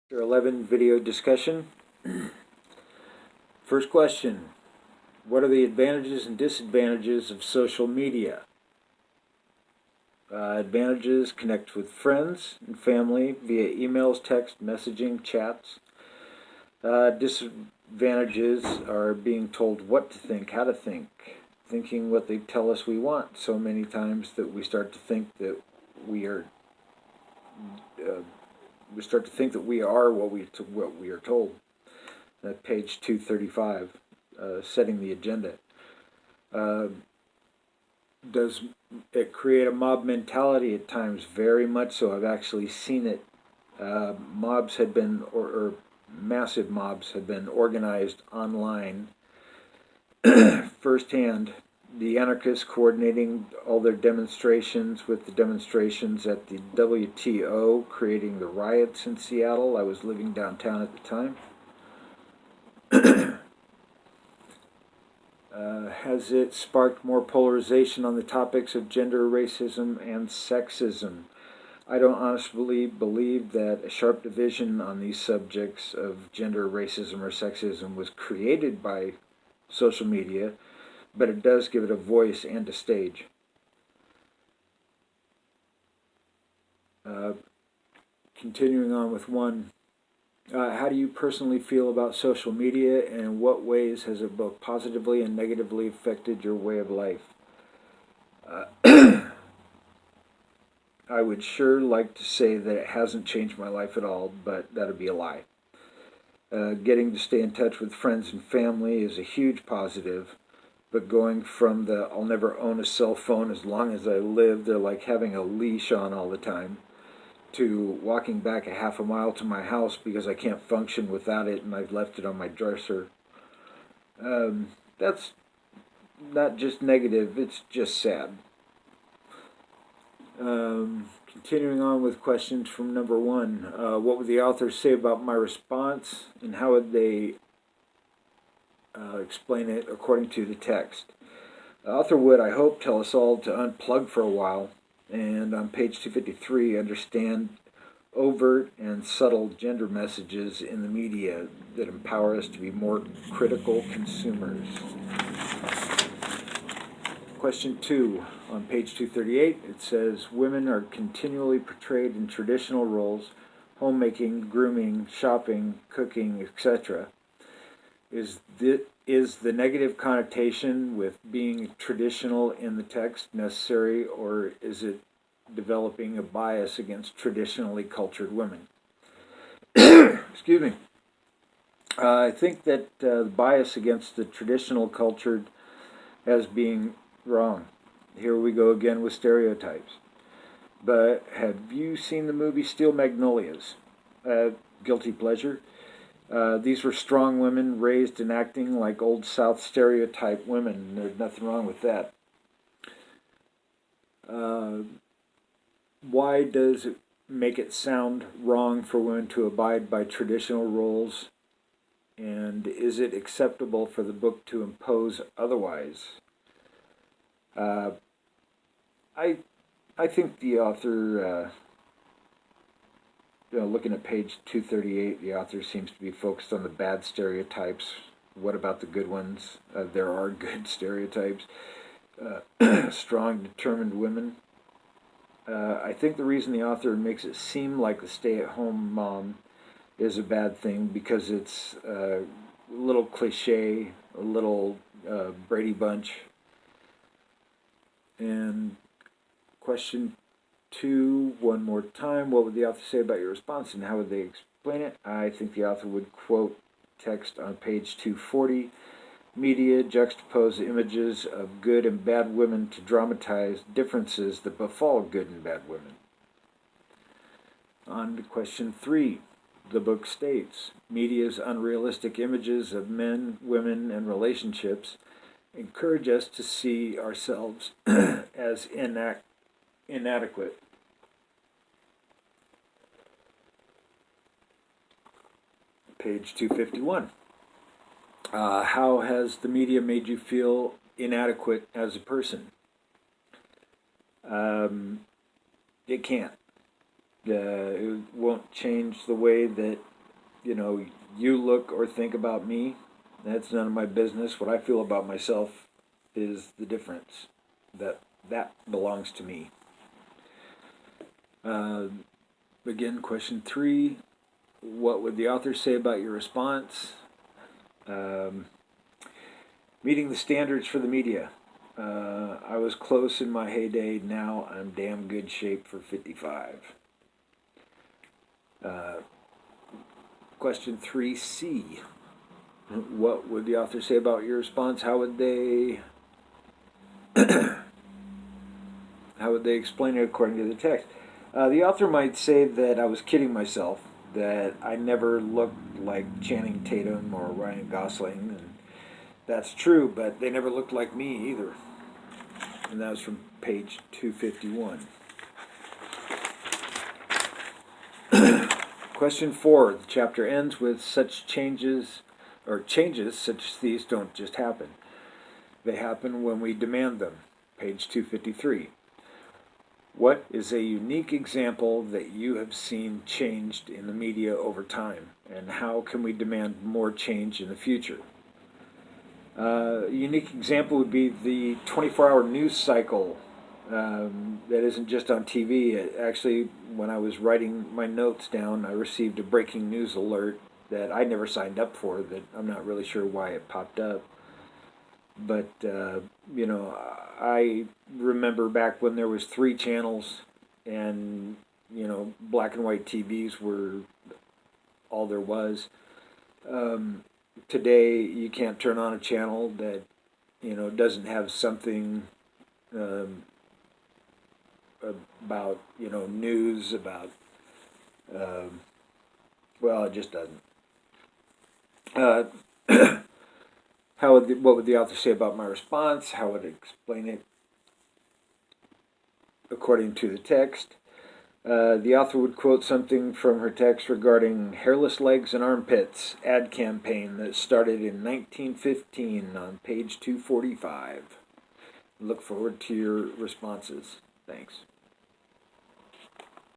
Chapter 11 video discussion. First question: what are the advantages and disadvantages of social media? Advantages: connect with friends and family via emails, text, messaging, chats. Disadvantages are being told what to think, how to think, thinking what they tell us we want so many times that we start to think that we are what we are told. Page 235, setting the agenda. Does it create a mob mentality at times? Very much so. I've actually seen it. Mobs had been, or massive mobs had been organized online firsthand. The anarchists coordinating all their demonstrations with the demonstrations at the WTO, creating the riots in Seattle. I was living downtown at the time. Has it sparked more polarization on the topics of gender, racism, and sexism? I don't honestly believe that a sharp division on these subjects of gender, racism, or sexism was created by social media, but it does give it a voice and a stage. Continuing on with one. How do you personally feel about social media, and in what ways has it both positively and negatively affected your way of life? I would sure like to say that it hasn't changed my life at all, but that'd be a lie. Getting to stay in touch with friends and family is a huge positive, but going from the I'll never own a cell phone as long as I live, they're like having a leash on all the time, to walking back a half a mile to my house because I can't function without it and I've left it on my dresser. That's not just negative, it's just sad. Continuing on with questions from number one. What would the authors say about my response, and how would they explain it according to the text? The author would, I hope, tell us all to unplug for a while, and on page 253, understand overt and subtle gender messages in the media that empower us to be more critical consumers. Question 2, on page 238, it says, women are continually portrayed in traditional roles: homemaking, grooming, shopping, cooking, etc. Is the negative connotation with being traditional in the text necessary, or is it developing a bias against traditionally cultured women? Excuse me. I think that the bias against the traditional cultured as being wrong. Here we go again with stereotypes. But have you seen the movie Steel Magnolias? Guilty pleasure. These were strong women raised and acting like old South stereotype women. There's nothing wrong with that. Why does it make it sound wrong for women to abide by traditional roles? And is it acceptable for the book to impose otherwise? I think the author, looking at page 238, the author seems to be focused on the bad stereotypes. What about the good ones? There are good stereotypes. Strong, determined women. I think the reason the author makes it seem like the stay-at-home mom is a bad thing because it's a little cliche, a little Brady Bunch. And question 2, one more time. What would the author say about your response, and how would they explain it? I think the author would quote text on page 240. Media juxtapose images of good and bad women to dramatize differences that befall good and bad women. On to question 3. The book states, media's unrealistic images of men, women, and relationships encourage us to see ourselves as inadequate. Page 251. How has the media made you feel inadequate as a person? It can't. It won't change the way that you look or think about me. That's none of my business. What I feel about myself is the difference. That belongs to me. Again, question 3. What would the author say about your response? Meeting the standards for the media. I was close in my heyday. Now I'm damn good shape for 55. Question 3C. What would the author say about your response? How would they explain it according to the text? The author might say that I was kidding myself, that I never looked like Channing Tatum or Ryan Gosling, and that's true, but they never looked like me either. And that was from page 251. Question 4. The chapter ends with changes such as these don't just happen. They happen when we demand them. Page 253. What is a unique example that you have seen changed in the media over time, and how can we demand more change in the future? A unique example would be the 24-hour news cycle that isn't just on TV. Actually, when I was writing my notes down, I received a breaking news alert that I never signed up for, that I'm not really sure why it popped up. But, I remember back when there was 3 channels and, black and white TVs were all there was. Today, you can't turn on a channel that, doesn't have something about, news, about, well, it just doesn't. What would the author say about my response? How would it explain it according to the text? The author would quote something from her text regarding hairless legs and armpits ad campaign that started in 1915 on page 245. Look forward to your responses. Thanks.